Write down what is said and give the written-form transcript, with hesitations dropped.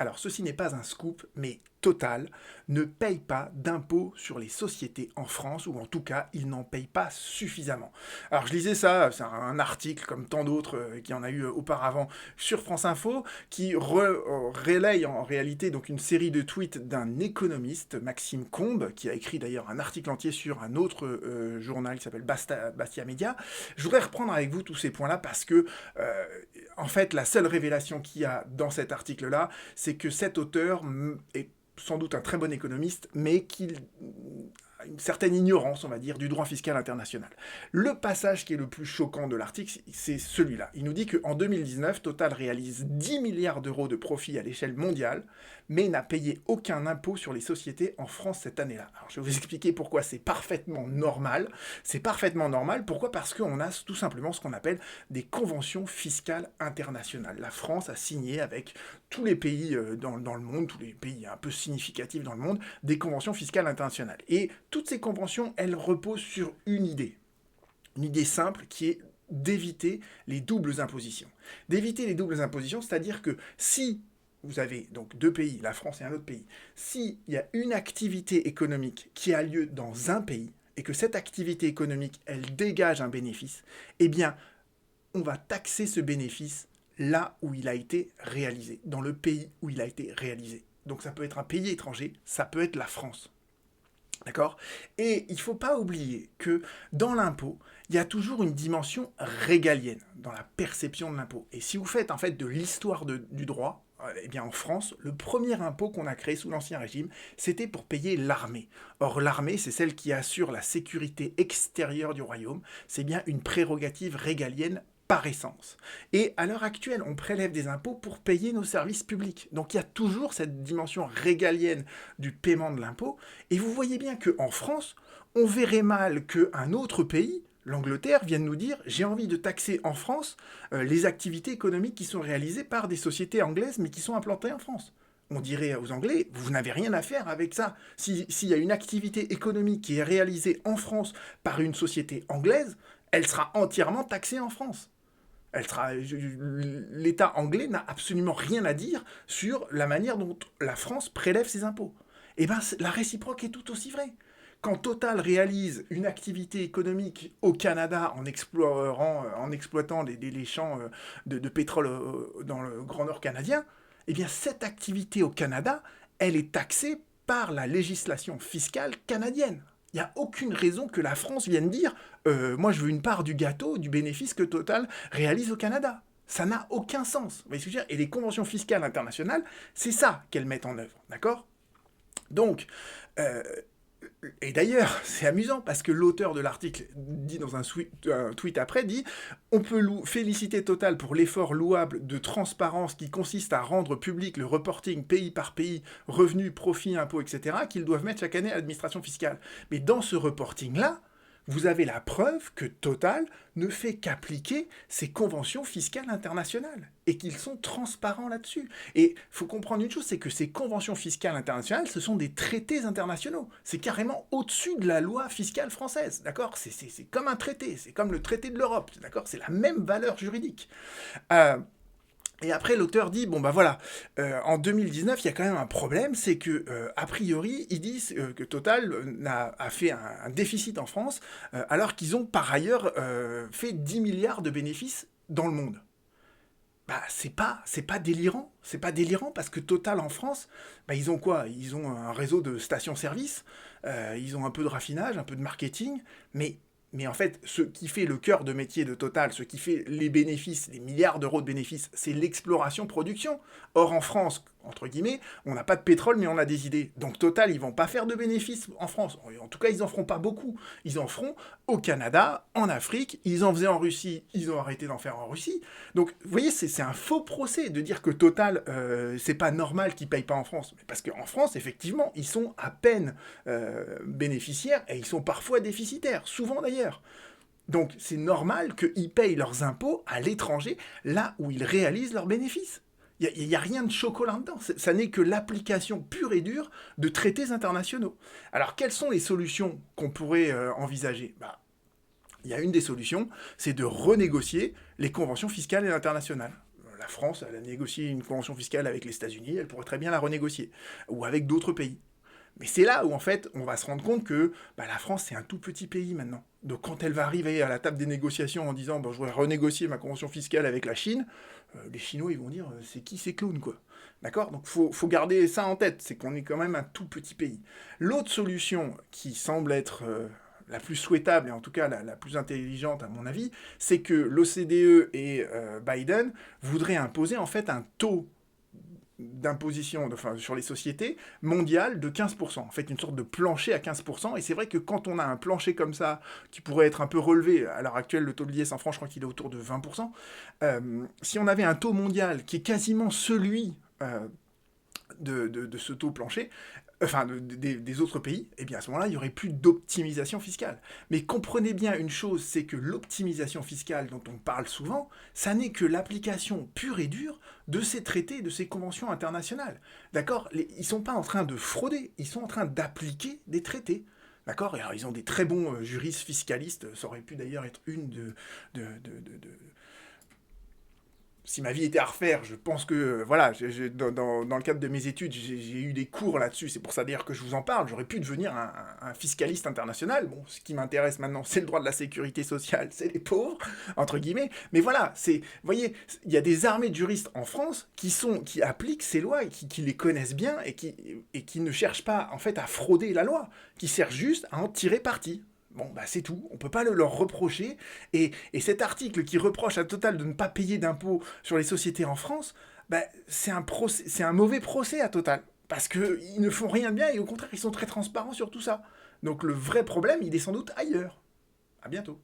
Alors, ceci n'est pas un scoop, mais Total ne paye pas d'impôts sur les sociétés en France, ou en tout cas, il n'en paye pas suffisamment. Alors, je lisais ça, c'est un article comme tant d'autres qui en a eu auparavant sur France Info, qui relaye en réalité donc une série de tweets d'un économiste, Maxime Combes, qui a écrit d'ailleurs un article entier sur un autre journal qui s'appelle Bastia Media. Je voudrais reprendre avec vous tous ces points-là parce que, en fait, la seule révélation qu'il y a dans cet article-là, c'est que cet auteur est sans doute un très bon économiste, mais qu'il a une certaine ignorance, on va dire, du droit fiscal international. Le passage qui est le plus choquant de l'article, c'est celui-là. Il nous dit qu'en 2019, Total réalise 10 milliards d'euros de profit à l'échelle mondiale, mais n'a payé aucun impôt sur les sociétés en France cette année-là. Alors, je vais vous expliquer pourquoi c'est parfaitement normal. C'est parfaitement normal. Pourquoi ? Parce qu'on a tout simplement ce qu'on appelle des conventions fiscales internationales. La France a signé avec tous les pays dans le monde, tous les pays un peu significatifs dans le monde, des conventions fiscales internationales. Et toutes ces conventions, elles reposent sur une idée simple qui est d'éviter les doubles impositions. D'éviter les doubles impositions, c'est-à-dire que si vous avez donc deux pays, la France et un autre pays, s'il y a une activité économique qui a lieu dans un pays, et que cette activité économique, elle dégage un bénéfice, eh bien, on va taxer ce bénéfice là où il a été réalisé, dans le pays où il a été réalisé. Donc ça peut être un pays étranger, ça peut être la France. D'accord ? Et il ne faut pas oublier que dans l'impôt, il y a toujours une dimension régalienne dans la perception de l'impôt. Et si vous faites en fait de l'histoire du droit, eh bien en France, le premier impôt qu'on a créé sous l'Ancien Régime, c'était pour payer l'armée. Or l'armée, c'est celle qui assure la sécurité extérieure du royaume. C'est bien une prérogative régalienne par essence. Et à l'heure actuelle, on prélève des impôts pour payer nos services publics. Donc il y a toujours cette dimension régalienne du paiement de l'impôt. Et vous voyez bien qu'en France, on verrait mal qu'un autre pays, l'Angleterre, vienne nous dire j'ai envie de taxer en France les activités économiques qui sont réalisées par des sociétés anglaises mais qui sont implantées en France. On dirait aux Anglais, vous n'avez rien à faire avec ça. S'il y a une activité économique qui est réalisée en France par une société anglaise, elle sera entièrement taxée en France. L'État anglais n'a absolument rien à dire sur la manière dont la France prélève ses impôts. Et bien, la réciproque est tout aussi vraie. Quand Total réalise une activité économique au Canada en exploitant les champs de pétrole dans le Grand Nord canadien, eh bien cette activité au Canada, elle est taxée par la législation fiscale canadienne. Il n'y a aucune raison que la France vienne dire moi je veux une part du gâteau, du bénéfice que Total réalise au Canada. Ça n'a aucun sens. Vous voyez ce que je veux dire ? Et les conventions fiscales internationales, c'est ça qu'elles mettent en œuvre. D'accord ? Donc, et d'ailleurs, c'est amusant parce que l'auteur de l'article dit dans un tweet après, dit on peut féliciter Total pour l'effort louable de transparence qui consiste à rendre public le reporting pays par pays, revenus, profits, impôts, etc., qu'ils doivent mettre chaque année à l'administration fiscale. Mais dans ce reporting-là, vous avez la preuve que Total ne fait qu'appliquer ces conventions fiscales internationales et qu'ils sont transparents là-dessus. Et il faut comprendre une chose, c'est que ces conventions fiscales internationales, ce sont des traités internationaux. C'est carrément au-dessus de la loi fiscale française, d'accord ? C'est comme un traité, c'est comme le traité de l'Europe, d'accord ? C'est la même valeur juridique. Et après, l'auteur dit, bon bah voilà, en 2019, il y a quand même un problème, c'est que, a priori, ils disent que Total a fait un déficit en France, alors qu'ils ont par ailleurs fait 10 milliards de bénéfices dans le monde. Bah, c'est pas délirant. C'est pas délirant parce que Total en France, bah, ils ont quoi ? Ils ont un réseau de stations-service, ils ont un peu de raffinage, un peu de marketing, mais en fait, ce qui fait le cœur de métier de Total, ce qui fait les bénéfices, les milliards d'euros de bénéfices, c'est l'exploration-production. Or, en France, entre guillemets, on n'a pas de pétrole, mais on a des idées. Donc Total, ils vont pas faire de bénéfices en France. En tout cas, ils en feront pas beaucoup. Ils en feront au Canada, en Afrique. Ils en faisaient en Russie, ils ont arrêté d'en faire en Russie. Donc, vous voyez, c'est un faux procès de dire que Total, c'est pas normal qu'ils payent pas en France. Parce qu'en France, effectivement, ils sont à peine bénéficiaires et ils sont parfois déficitaires, souvent d'ailleurs. Donc c'est normal qu'ils payent leurs impôts à l'étranger, là où ils réalisent leurs bénéfices. Il n'y a rien de chocolat là-dedans. Ça n'est que l'application pure et dure de traités internationaux. Alors quelles sont les solutions qu'on pourrait envisager ? Il y a une des solutions, c'est de renégocier les conventions fiscales et internationales. la France, elle a négocié une convention fiscale avec les États-Unis, elle pourrait très bien la renégocier, ou avec d'autres pays. Mais c'est là où, en fait, on va se rendre compte que la France, c'est un tout petit pays maintenant. Donc, quand elle va arriver à la table des négociations en disant je voudrais renégocier ma convention fiscale avec la Chine, les Chinois, ils vont dire c'est qui ces clowns, quoi. D'accord. Donc, faut garder ça en tête, c'est qu'on est quand même un tout petit pays. L'autre solution qui semble être la plus souhaitable, et en tout cas la plus intelligente à mon avis, c'est que l'OCDE et Biden voudraient imposer en fait un taux d'imposition sur les sociétés mondiale de 15%. En fait, une sorte de plancher à 15%. Et c'est vrai que quand on a un plancher comme ça, qui pourrait être un peu relevé, à l'heure actuelle, le taux de l'IS en France, je crois qu'il est autour de 20%, si on avait un taux mondial qui est quasiment celui de ce taux plancher, des autres pays, eh bien à ce moment-là, il n'y aurait plus d'optimisation fiscale. Mais comprenez bien une chose, c'est que l'optimisation fiscale dont on parle souvent, ça n'est que l'application pure et dure de ces traités, de ces conventions internationales. D'accord. Ils ne sont pas en train de frauder, ils sont en train d'appliquer des traités. D'accord. Et alors, ils ont des très bons juristes fiscalistes, ça aurait pu d'ailleurs être une si ma vie était à refaire, je pense que, voilà, dans le cadre de mes études, j'ai eu des cours là-dessus, c'est pour ça d'ailleurs que je vous en parle, j'aurais pu devenir un fiscaliste international. Bon, ce qui m'intéresse maintenant, c'est le droit de la sécurité sociale, c'est les pauvres, entre guillemets, mais voilà, vous voyez, il y a des armées de juristes en France qui appliquent ces lois, et qui les connaissent bien, et qui ne cherchent pas, en fait, à frauder la loi, qui cherchent juste à en tirer parti. Bon, c'est tout. On peut pas leur reprocher. Et cet article qui reproche à Total de ne pas payer d'impôts sur les sociétés en France, c'est un mauvais procès à Total. Parce qu'ils ne font rien de bien et au contraire, ils sont très transparents sur tout ça. Donc le vrai problème, il est sans doute ailleurs. À bientôt.